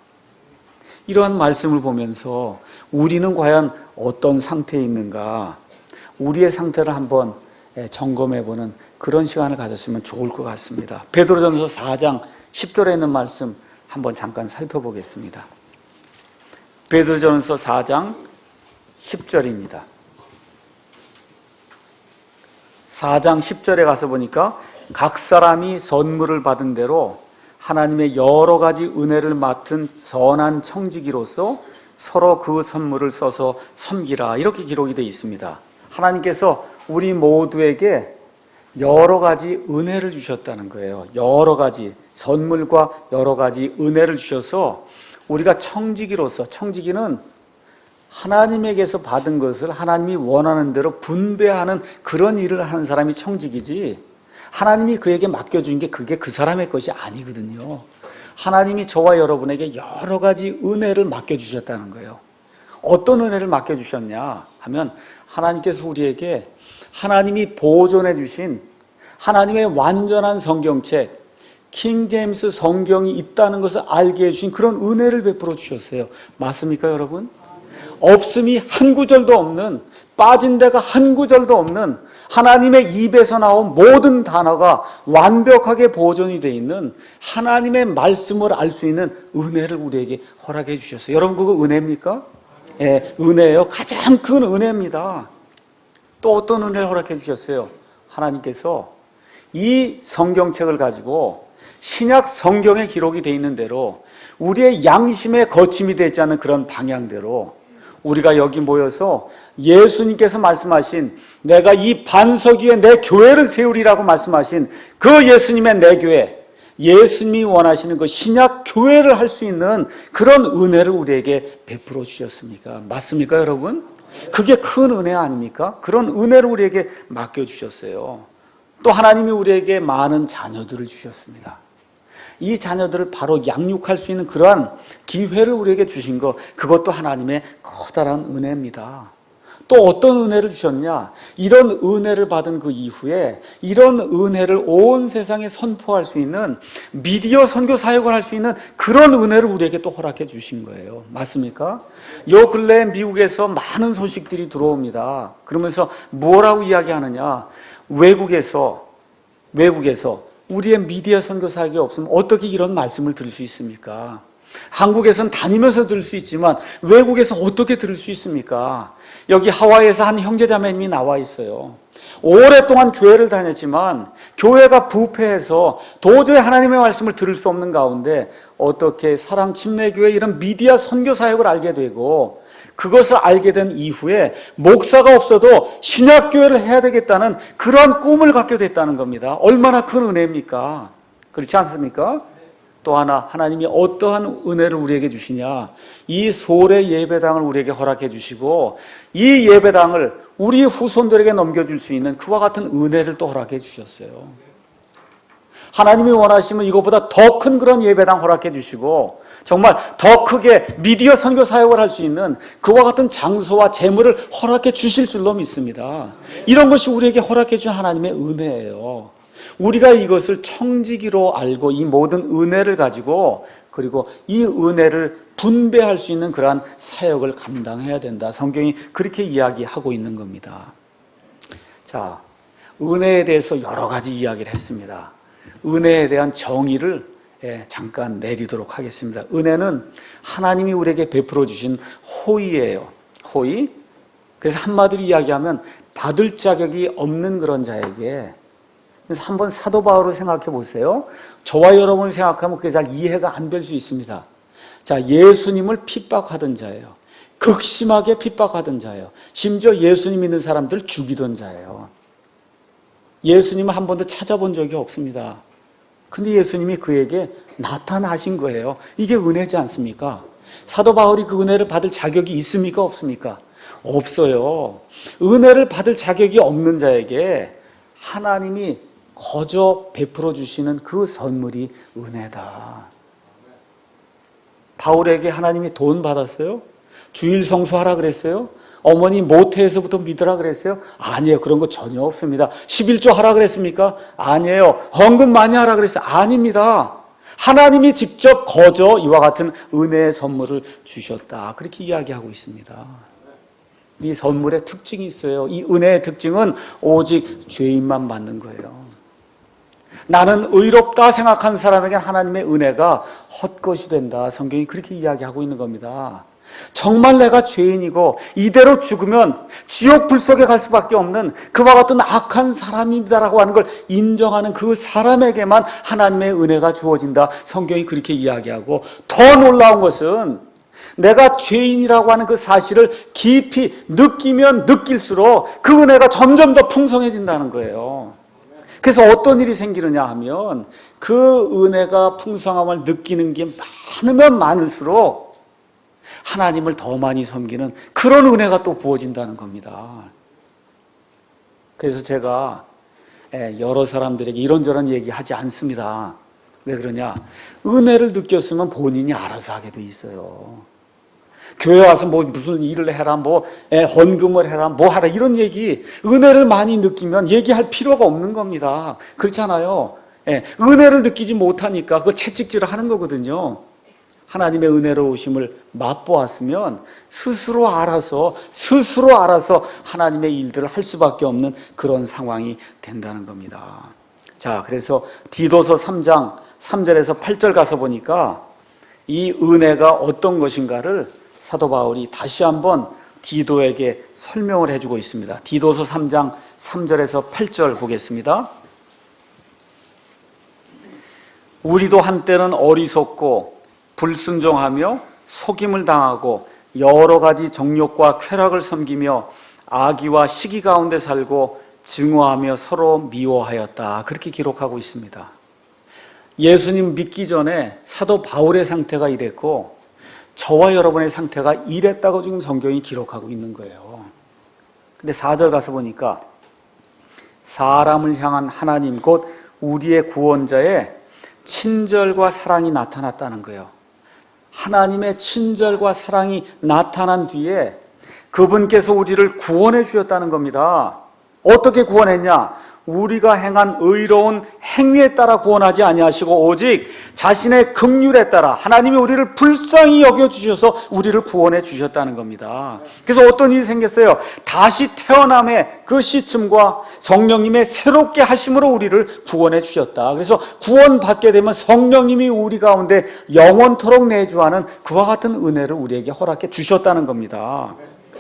이러한 말씀을 보면서 우리는 과연 어떤 상태에 있는가, 우리의 상태를 한번 점검해보는 그런 시간을 가졌으면 좋을 것 같습니다. 베드로전서 4장 10절에 있는 말씀 한번 잠깐 살펴보겠습니다. 베드로전서 4장 10절입니다. 4장 10절에 가서 보니까 각 사람이 선물을 받은 대로 하나님의 여러 가지 은혜를 맡은 선한 청지기로서 서로 그 선물을 써서 섬기라, 이렇게 기록이 되어 있습니다. 하나님께서 우리 모두에게 여러 가지 은혜를 주셨다는 거예요. 여러 가지 선물과 여러 가지 은혜를 주셔서 우리가 청지기로서, 청지기는 하나님에게서 받은 것을 하나님이 원하는 대로 분배하는 그런 일을 하는 사람이 청지기지, 하나님이 그에게 맡겨준 게 그게 그 사람의 것이 아니거든요. 하나님이 저와 여러분에게 여러 가지 은혜를 맡겨주셨다는 거예요. 어떤 은혜를 맡겨주셨냐 하면, 하나님께서 우리에게 하나님이 보존해 주신 하나님의 완전한 성경책 킹 제임스 성경이 있다는 것을 알게 해주신 그런 은혜를 베풀어 주셨어요. 맞습니까 여러분? 없음이 한 구절도 없는, 빠진 데가 한 구절도 없는, 하나님의 입에서 나온 모든 단어가 완벽하게 보존이 되어 있는 하나님의 말씀을 알 수 있는 은혜를 우리에게 허락해 주셨어요. 여러분, 그거 은혜입니까? 예, 은혜예요. 가장 큰 은혜입니다. 또 어떤 은혜를 허락해 주셨어요? 하나님께서 이 성경책을 가지고 신약 성경에 기록이 되어 있는 대로 우리의 양심에 거침이 되지 않는 그런 방향대로 우리가 여기 모여서 예수님께서 말씀하신, 내가 이 반석 위에 내 교회를 세우리라고 말씀하신 그 예수님의 내 교회, 예수님이 원하시는 그 신약 교회를 할 수 있는 그런 은혜를 우리에게 베풀어 주셨습니까? 맞습니까 여러분? 그게 큰 은혜 아닙니까? 그런 은혜를 우리에게 맡겨주셨어요. 또 하나님이 우리에게 많은 자녀들을 주셨습니다. 이 자녀들을 바로 양육할 수 있는 그러한 기회를 우리에게 주신 것, 그것도 하나님의 커다란 은혜입니다. 또 어떤 은혜를 주셨냐? 이런 은혜를 받은 그 이후에 이런 은혜를 온 세상에 선포할 수 있는 미디어 선교 사역을 할 수 있는 그런 은혜를 우리에게 또 허락해 주신 거예요. 맞습니까? 요 근래에 미국에서 많은 소식들이 들어옵니다. 그러면서 뭐라고 이야기하느냐? 외국에서 우리의 미디어 선교 사역이 없으면 어떻게 이런 말씀을 들을 수 있습니까? 한국에서는 다니면서 들을 수 있지만 외국에서 어떻게 들을 수 있습니까? 여기 하와이에서 한 형제자매님이 나와 있어요. 오랫동안 교회를 다녔지만 교회가 부패해서 도저히 하나님의 말씀을 들을 수 없는 가운데 어떻게 사랑침례교회 이런 미디어 선교 사역을 알게 되고, 그것을 알게 된 이후에 목사가 없어도 신약교회를 해야 되겠다는 그런 꿈을 갖게 됐다는 겁니다. 얼마나 큰 은혜입니까? 그렇지 않습니까? 또 하나, 하나님이 어떠한 은혜를 우리에게 주시냐? 이 소래 예배당을 우리에게 허락해 주시고 이 예배당을 우리 후손들에게 넘겨줄 수 있는 그와 같은 은혜를 또 허락해 주셨어요. 하나님이 원하시면 이것보다 더 큰 그런 예배당 허락해 주시고 정말 더 크게 미디어 선교 사역을 할 수 있는 그와 같은 장소와 재물을 허락해 주실 줄로 믿습니다. 이런 것이 우리에게 허락해 준 하나님의 은혜예요. 우리가 이것을 청지기로 알고 이 모든 은혜를 가지고, 그리고 이 은혜를 분배할 수 있는 그러한 사역을 감당해야 된다. 성경이 그렇게 이야기하고 있는 겁니다. 자, 은혜에 대해서 여러 가지 이야기를 했습니다. 은혜에 대한 정의를 잠깐 내리도록 하겠습니다. 은혜는 하나님이 우리에게 베풀어 주신 호의예요. 호의. 그래서 한마디로 이야기하면 받을 자격이 없는 그런 자에게. 그래서 한번 사도 바울을 생각해 보세요. 저와 여러분을 생각하면 그게 잘 이해가 안 될 수 있습니다. 자, 예수님을 핍박하던 자예요. 극심하게 핍박하던 자예요. 심지어 예수님 믿는 사람들 죽이던 자예요. 예수님을 한 번도 찾아본 적이 없습니다. 근데 예수님이 그에게 나타나신 거예요. 이게 은혜지 않습니까? 사도 바울이 그 은혜를 받을 자격이 있습니까? 없습니까? 없어요. 은혜를 받을 자격이 없는 자에게 하나님이 거저 베풀어 주시는 그 선물이 은혜다. 바울에게 하나님이 돈 받았어요? 주일 성수하라 그랬어요? 어머니 모태에서부터 믿으라 그랬어요? 아니에요. 그런 거 전혀 없습니다. 11조 하라 그랬습니까? 아니에요. 헌금 많이 하라 그랬어요? 아닙니다. 하나님이 직접 거저 이와 같은 은혜의 선물을 주셨다. 그렇게 이야기하고 있습니다. 이 선물의 특징이 있어요. 이 은혜의 특징은 오직 죄인만 받는 거예요. 나는 의롭다 생각하는 사람에게 하나님의 은혜가 헛것이 된다. 성경이 그렇게 이야기하고 있는 겁니다. 정말 내가 죄인이고 이대로 죽으면 지옥 불 속에 갈 수밖에 없는 그와 같은 악한 사람이다라고 하는 걸 인정하는 그 사람에게만 하나님의 은혜가 주어진다. 성경이 그렇게 이야기하고, 더 놀라운 것은 내가 죄인이라고 하는 그 사실을 깊이 느끼면 느낄수록 그 은혜가 점점 더 풍성해진다는 거예요. 그래서 어떤 일이 생기느냐 하면 그 은혜가 풍성함을 느끼는 게 많으면 많을수록 하나님을 더 많이 섬기는 그런 은혜가 또 부어진다는 겁니다. 그래서 제가 여러 사람들에게 이런저런 얘기하지 않습니다. 왜 그러냐? 은혜를 느꼈으면 본인이 알아서 하게 돼 있어요. 교회 와서 뭐 무슨 일을 해라, 뭐 헌금을 해라, 뭐 하라 이런 얘기, 은혜를 많이 느끼면 얘기할 필요가 없는 겁니다. 그렇잖아요. 은혜를 느끼지 못하니까 그 채찍질을 하는 거거든요. 하나님의 은혜로우심을 맛보았으면 스스로 알아서 하나님의 일들을 할 수밖에 없는 그런 상황이 된다는 겁니다. 자, 그래서 디도서 3장 3절에서 8절 가서 보니까 이 은혜가 어떤 것인가를 사도 바울이 다시 한번 디도에게 설명을 해주고 있습니다. 디도서 3장 3절에서 8절 보겠습니다. 우리도 한때는 어리석고 불순종하며 속임을 당하고 여러 가지 정욕과 쾌락을 섬기며 악의와 시기 가운데 살고 증오하며 서로 미워하였다. 그렇게 기록하고 있습니다. 예수님 믿기 전에 사도 바울의 상태가 이랬고 저와 여러분의 상태가 이랬다고 지금 성경이 기록하고 있는 거예요. 근데 4절 가서 보니까 사람을 향한 하나님 곧 우리의 구원자의 친절과 사랑이 나타났다는 거예요. 하나님의 친절과 사랑이 나타난 뒤에 그분께서 우리를 구원해 주셨다는 겁니다. 어떻게 구원했냐? 우리가 행한 의로운 행위에 따라 구원하지 아니하시고 오직 자신의 긍휼에 따라 하나님이 우리를 불쌍히 여겨주셔서 우리를 구원해 주셨다는 겁니다. 그래서 어떤 일이 생겼어요? 다시 태어남의 그 시침과 성령님의 새롭게 하심으로 우리를 구원해 주셨다. 그래서 구원받게 되면 성령님이 우리 가운데 영원토록 내주하는 그와 같은 은혜를 우리에게 허락해 주셨다는 겁니다.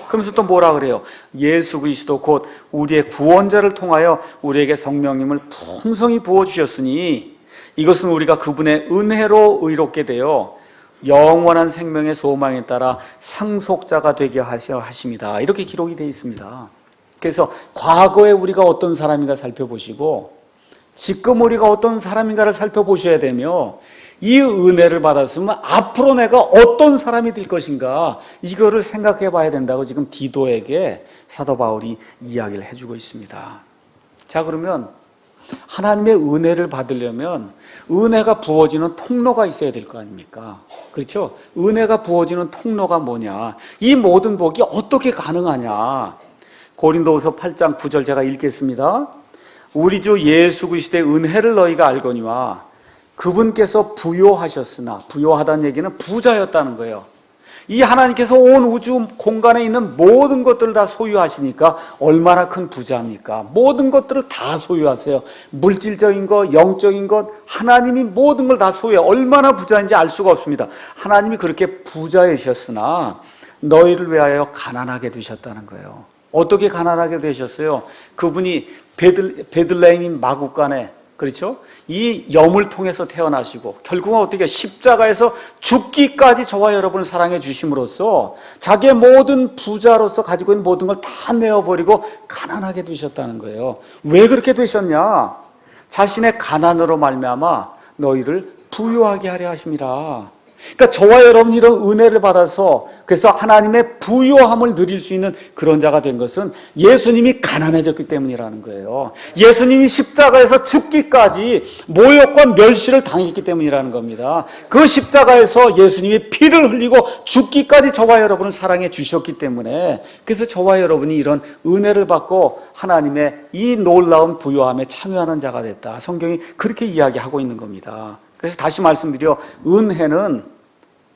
그러면서 또 뭐라 그래요? 예수 그리스도 곧 우리의 구원자를 통하여 우리에게 성령님을 풍성히 부어주셨으니 이것은 우리가 그분의 은혜로 의롭게 되어 영원한 생명의 소망에 따라 상속자가 되게 하십니다. 이렇게 기록이 되어 있습니다. 그래서 과거에 우리가 어떤 사람인가 살펴보시고 지금 우리가 어떤 사람인가를 살펴보셔야 되며 이 은혜를 받았으면 앞으로 내가 어떤 사람이 될 것인가 이거를 생각해 봐야 된다고 지금 디도에게 사도 바울이 이야기를 해주고 있습니다. 자, 그러면 하나님의 은혜를 받으려면 은혜가 부어지는 통로가 있어야 될 거 아닙니까? 그렇죠? 은혜가 부어지는 통로가 뭐냐? 이 모든 복이 어떻게 가능하냐? 고린도후서 8장 9절 제가 읽겠습니다. 우리 주 예수 그리스도의 은혜를 너희가 알거니와 그분께서 부요하셨으나, 부요하다는 얘기는 부자였다는 거예요. 이 하나님께서 온 우주 공간에 있는 모든 것들을 다 소유하시니까 얼마나 큰 부자입니까? 모든 것들을 다 소유하세요. 물질적인 것, 영적인 것, 하나님이 모든 걸 다 소유해요. 얼마나 부자인지 알 수가 없습니다. 하나님이 그렇게 부자이셨으나 너희를 위하여 가난하게 되셨다는 거예요. 어떻게 가난하게 되셨어요? 그분이 베들레헴 마구간에, 그렇죠? 이 염을 통해서 태어나시고 결국은 어떻게 십자가에서 죽기까지 저와 여러분을 사랑해 주심으로써 자기의 모든 부자로서 가지고 있는 모든 걸 다 내어버리고 가난하게 되셨다는 거예요. 왜 그렇게 되셨냐? 자신의 가난으로 말미암아 너희를 부유하게 하려 하심이라. 그러니까 저와 여러분이 이런 은혜를 받아서 그래서 하나님의 부요함을 누릴 수 있는 그런 자가 된 것은 예수님이 가난해졌기 때문이라는 거예요. 예수님이 십자가에서 죽기까지 모욕과 멸시를 당했기 때문이라는 겁니다. 그 십자가에서 예수님이 피를 흘리고 죽기까지 저와 여러분을 사랑해 주셨기 때문에 그래서 저와 여러분이 이런 은혜를 받고 하나님의 이 놀라운 부요함에 참여하는 자가 됐다. 성경이 그렇게 이야기하고 있는 겁니다. 그래서 다시 말씀드려 은혜는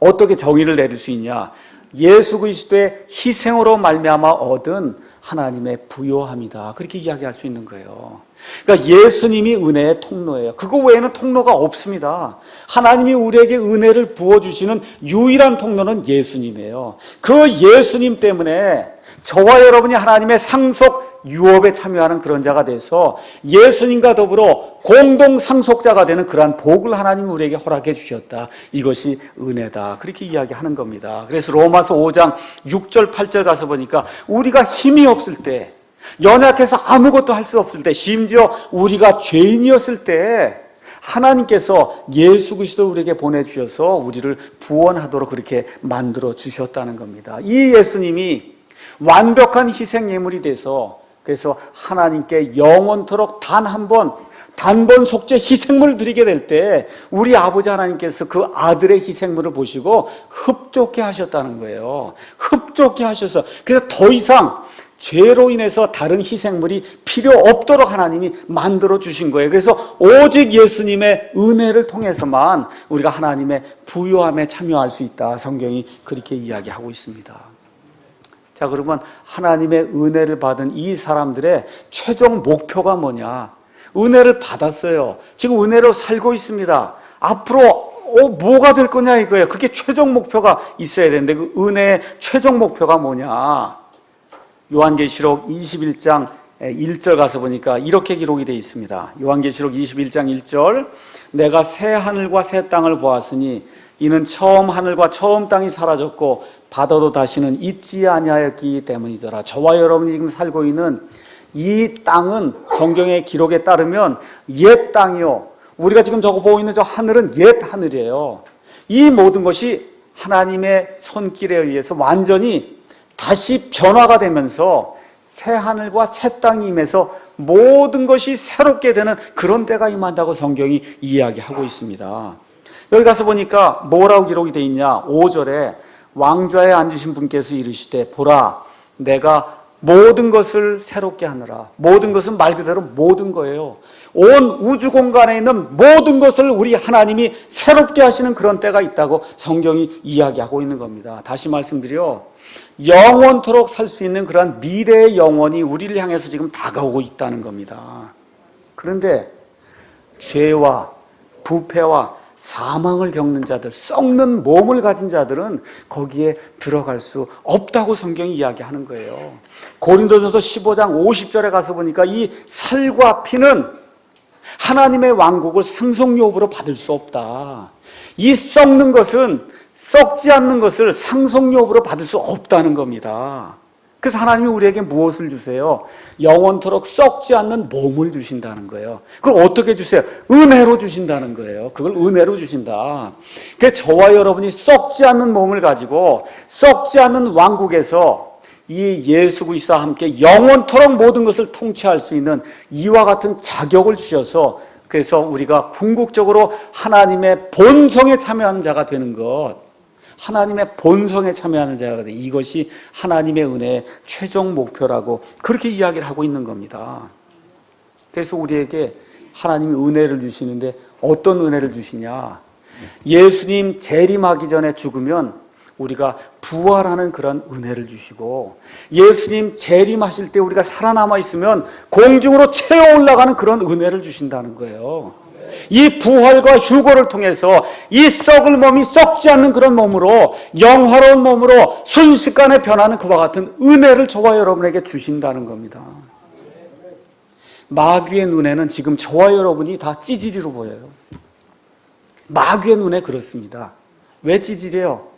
어떻게 정의를 내릴 수 있냐? 예수 그리스도의 희생으로 말미암아 얻은 하나님의 부요함이다. 그렇게 이야기할 수 있는 거예요. 그러니까 예수님이 은혜의 통로예요. 그거 외에는 통로가 없습니다. 하나님이 우리에게 은혜를 부어주시는 유일한 통로는 예수님이에요. 그 예수님 때문에 저와 여러분이 하나님의 상속 유업에 참여하는 그런 자가 돼서 예수님과 더불어 공동 상속자가 되는 그러한 복을 하나님이 우리에게 허락해 주셨다. 이것이 은혜다. 그렇게 이야기하는 겁니다. 그래서 로마서 5장 6절 8절 가서 보니까 우리가 힘이 없을 때 연약해서 아무것도 할 수 없을 때, 심지어 우리가 죄인이었을 때 하나님께서 예수 그리스도 우리에게 보내주셔서 우리를 구원하도록 그렇게 만들어 주셨다는 겁니다. 이 예수님이 완벽한 희생 예물이 돼서, 그래서 하나님께 영원토록 단 한 번, 단번 속죄 희생물을 드리게 될 때 우리 아버지 하나님께서 그 아들의 희생물을 보시고 흡족해 하셨다는 거예요. 흡족해 하셔서, 그래서 더 이상 죄로 인해서 다른 희생물이 필요 없도록 하나님이 만들어 주신 거예요. 그래서 오직 예수님의 은혜를 통해서만 우리가 하나님의 부요함에 참여할 수 있다. 성경이 그렇게 이야기하고 있습니다. 자, 그러면 하나님의 은혜를 받은 이 사람들의 최종 목표가 뭐냐? 은혜를 받았어요. 지금 은혜로 살고 있습니다. 앞으로 뭐가 될 거냐 이거예요. 그게 최종 목표가 있어야 되는데 그 은혜의 최종 목표가 뭐냐? 요한계시록 21장 1절 가서 보니까 이렇게 기록이 되어 있습니다. 요한계시록 21장 1절, 내가 새 하늘과 새 땅을 보았으니 이는 처음 하늘과 처음 땅이 사라졌고 바다도 다시는 있지 아니하였기 때문이더라. 저와 여러분이 지금 살고 있는 이 땅은 성경의 기록에 따르면 옛 땅이요, 우리가 지금 저거 보고 있는 저 하늘은 옛 하늘이에요. 이 모든 것이 하나님의 손길에 의해서 완전히 다시 변화가 되면서 새 하늘과 새 땅이 임해서 모든 것이 새롭게 되는 그런 때가 임한다고 성경이 이야기하고 있습니다. 여기 가서 보니까 뭐라고 기록이 되어 있냐? 5절에 왕좌에 앉으신 분께서 이르시되 보라 내가 모든 것을 새롭게 하느라. 모든 것은 말 그대로 모든 거예요. 온 우주 공간에 있는 모든 것을 우리 하나님이 새롭게 하시는 그런 때가 있다고 성경이 이야기하고 있는 겁니다. 다시 말씀드려, 영원토록 살 수 있는 그런 미래의 영원이 우리를 향해서 지금 다가오고 있다는 겁니다. 그런데 죄와 부패와 사망을 겪는 자들, 썩는 몸을 가진 자들은 거기에 들어갈 수 없다고 성경이 이야기하는 거예요. 고린도전서 15장 50절에 가서 보니까 이 살과 피는 하나님의 왕국을 상속료으로 받을 수 없다. 이 썩는 것은, 썩지 않는 것을 상속료으로 받을 수 없다는 겁니다. 그래서 하나님이 우리에게 무엇을 주세요? 영원토록 썩지 않는 몸을 주신다는 거예요. 그걸 어떻게 주세요? 은혜로 주신다는 거예요. 그걸 은혜로 주신다. 그래서 저와 여러분이 썩지 않는 몸을 가지고 썩지 않는 왕국에서 이 예수 그리스도와 함께 영원토록 모든 것을 통치할 수 있는 이와 같은 자격을 주셔서, 그래서 우리가 궁극적으로 하나님의 본성에 참여하는 자가 되는 것, 하나님의 본성에 참여하는 자가 돼. 이것이 하나님의 은혜의 최종 목표라고 그렇게 이야기를 하고 있는 겁니다. 그래서 우리에게 하나님이 은혜를 주시는데 어떤 은혜를 주시냐? 예수님 재림하기 전에 죽으면 우리가 부활하는 그런 은혜를 주시고, 예수님 재림하실 때 우리가 살아남아 있으면 공중으로 채워 올라가는 그런 은혜를 주신다는 거예요. 이 부활과 휴거를 통해서 이 썩을 몸이 썩지 않는 그런 몸으로, 영화로운 몸으로 순식간에 변하는 그와 같은 은혜를 저와 여러분에게 주신다는 겁니다. 마귀의 눈에는 지금 저와 여러분이 다 찌질이로 보여요. 마귀의 눈에 그렇습니다. 왜 찌질해요?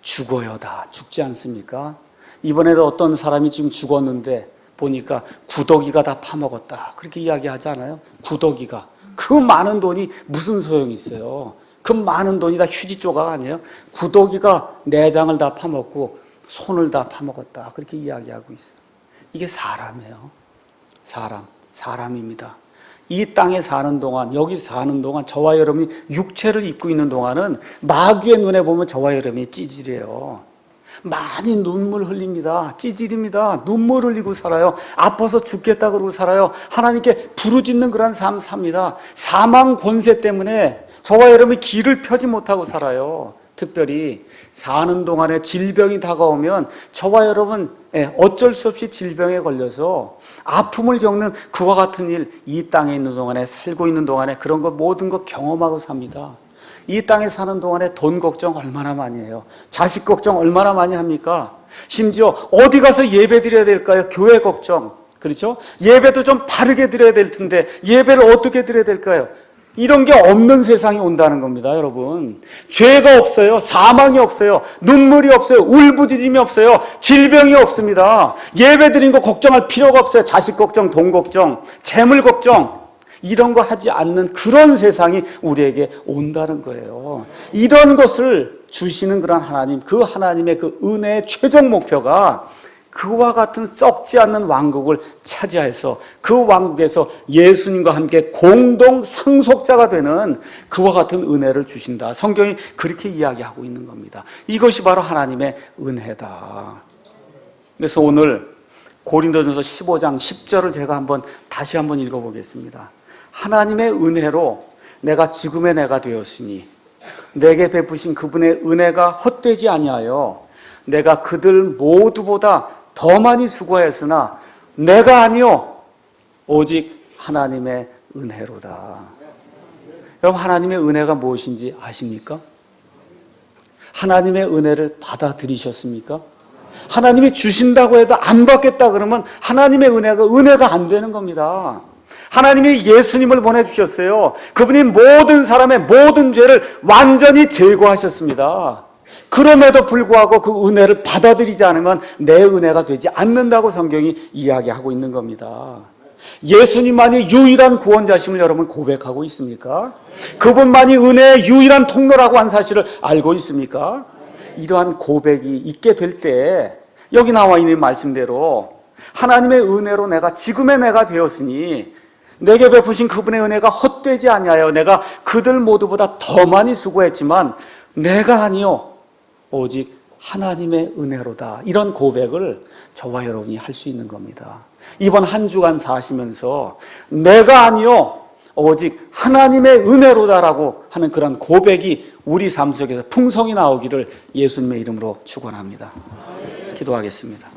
죽어요. 다 죽지 않습니까? 이번에도 어떤 사람이 지금 죽었는데 보니까 구더기가 다 파먹었다, 그렇게 이야기하지 않아요? 구더기가. 그 많은 돈이 무슨 소용이 있어요? 그 많은 돈이 다 휴지 조각 아니에요? 구더기가 내장을 다 파먹고 손을 다 파먹었다, 그렇게 이야기하고 있어요. 이게 사람이에요. 사람입니다. 이 땅에 사는 동안, 여기 사는 동안, 저와 여러분이 육체를 입고 있는 동안은 마귀의 눈에 보면 저와 여러분이 찌질해요. 많이 눈물 흘립니다. 찌질입니다. 눈물 흘리고 살아요. 아파서 죽겠다 그러고 살아요. 하나님께 부르짖는 그런 삶 삽니다. 사망 권세 때문에 저와 여러분이 길을 펴지 못하고 살아요. 특별히 사는 동안에 질병이 다가오면 저와 여러분 어쩔 수 없이 질병에 걸려서 아픔을 겪는 그와 같은 일, 이 땅에 있는 동안에, 살고 있는 동안에 그런 거 모든 거 경험하고 삽니다. 이 땅에 사는 동안에 돈 걱정 얼마나 많이 해요. 자식 걱정 얼마나 많이 합니까? 심지어 어디 가서 예배 드려야 될까요? 교회 걱정. 그렇죠? 예배도 좀 바르게 드려야 될 텐데 예배를 어떻게 드려야 될까요? 이런 게 없는 세상이 온다는 겁니다, 여러분. 죄가 없어요. 사망이 없어요. 눈물이 없어요. 울부짖음이 없어요. 질병이 없습니다. 예배 드린 거 걱정할 필요가 없어요. 자식 걱정, 돈 걱정, 재물 걱정. 이런 거 하지 않는 그런 세상이 우리에게 온다는 거예요. 이런 것을 주시는 그런 하나님, 그 하나님의 그 은혜의 최종 목표가 그와 같은 썩지 않는 왕국을 차지해서 그 왕국에서 예수님과 함께 공동 상속자가 되는 그와 같은 은혜를 주신다. 성경이 그렇게 이야기하고 있는 겁니다. 이것이 바로 하나님의 은혜다. 그래서 오늘 고린도전서 15장 10절을 제가 다시 한번 읽어보겠습니다. 하나님의 은혜로 내가 지금의 내가 되었으니 내게 베푸신 그분의 은혜가 헛되지 아니하여 내가 그들 모두보다 더 많이 수고하였으나 내가 아니요 오직 하나님의 은혜로다. 여러분, 하나님의 은혜가 무엇인지 아십니까? 하나님의 은혜를 받아들이셨습니까? 하나님이 주신다고 해도 안 받겠다 그러면 하나님의 은혜가 안 되는 겁니다. 하나님이 예수님을 보내주셨어요. 그분이 모든 사람의 모든 죄를 완전히 제거하셨습니다. 그럼에도 불구하고 그 은혜를 받아들이지 않으면 내 은혜가 되지 않는다고 성경이 이야기하고 있는 겁니다. 예수님만이 유일한 구원자심을 여러분 고백하고 있습니까? 그분만이 은혜의 유일한 통로라고 한 사실을 알고 있습니까? 이러한 고백이 있게 될 때 여기 나와 있는 말씀대로 하나님의 은혜로 내가 지금의 내가 되었으니 내게 베푸신 그분의 은혜가 헛되지 아니하여 내가 그들 모두보다 더 많이 수고했지만 내가 아니요 오직 하나님의 은혜로다. 이런 고백을 저와 여러분이 할 수 있는 겁니다. 이번 한 주간 사시면서 내가 아니요 오직 하나님의 은혜로다라고 하는 그런 고백이 우리 삶 속에서 풍성히 나오기를 예수님의 이름으로 축원합니다. 기도하겠습니다.